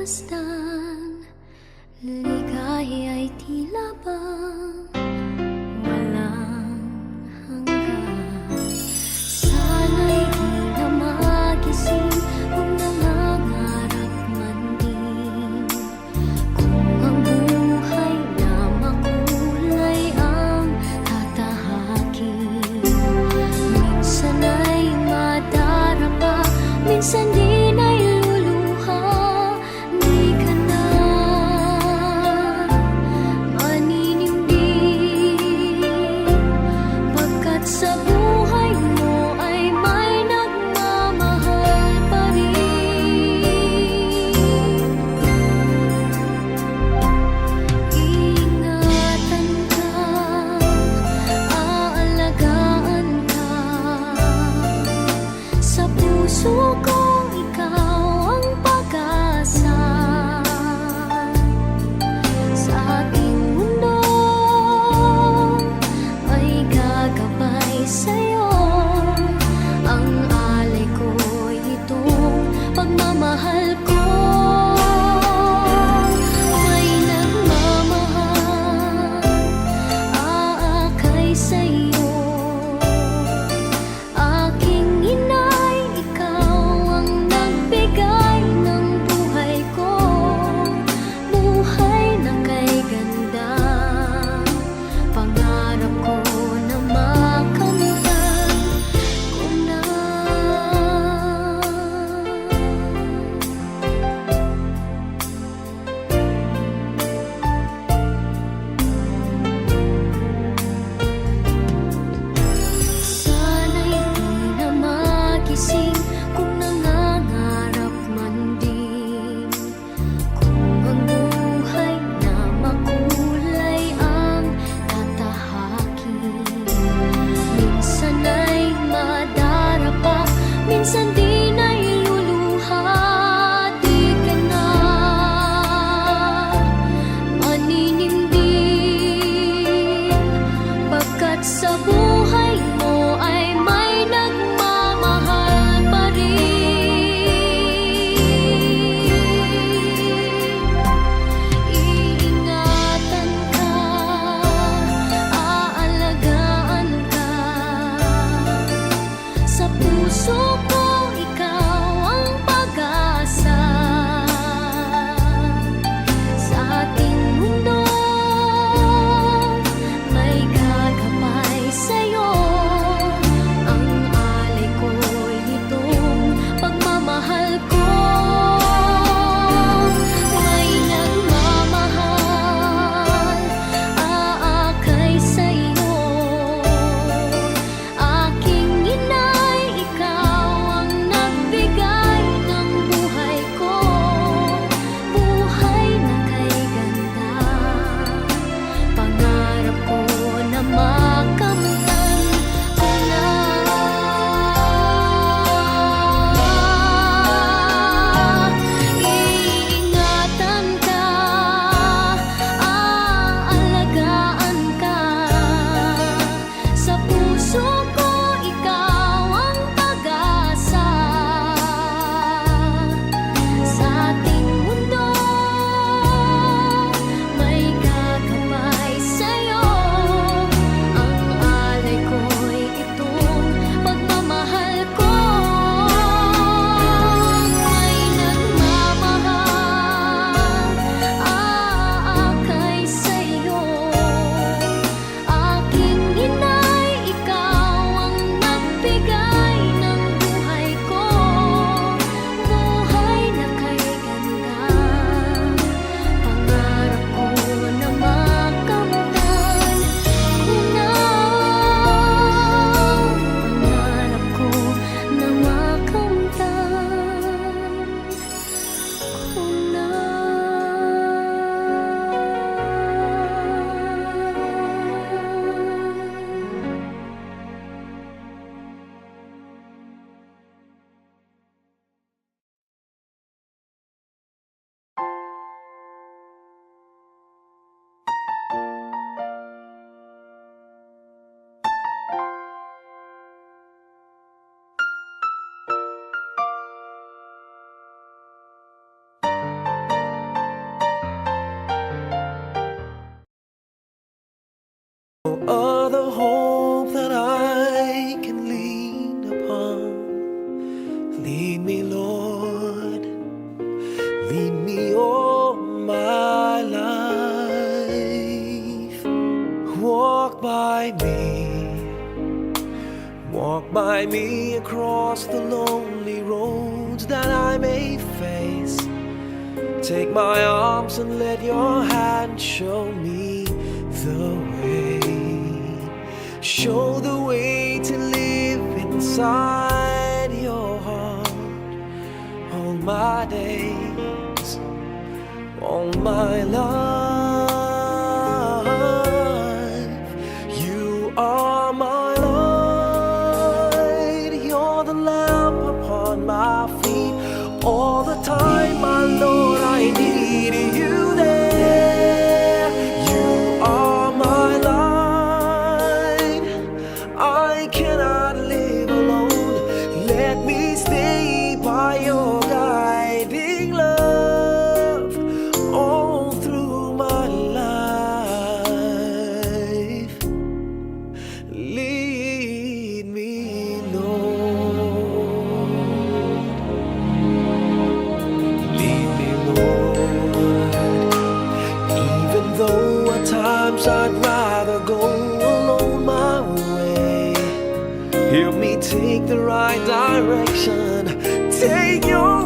masdan, ligaya'y tila bang walang hanggan. Sana'y di na magising kung nangangarap man din, kung ang buhay na makulay ang tatahakin. Minsan ay madarama, minsan din ay luluha. Di ka na Guide me across the lonely roads that I may face. Take my arms and let your hand show me the way. Show the way to live inside your heart all my days, all my life. You are my light, you're the lamp upon my feet. All the time, my Lord, I need you there. You are my light, I cannot live alone. Let me stay by your guiding love all through my life. Lead me, Lord. Lead me, Lord. Even though at times I'd rather go alone my way, help me take the right direction. Take your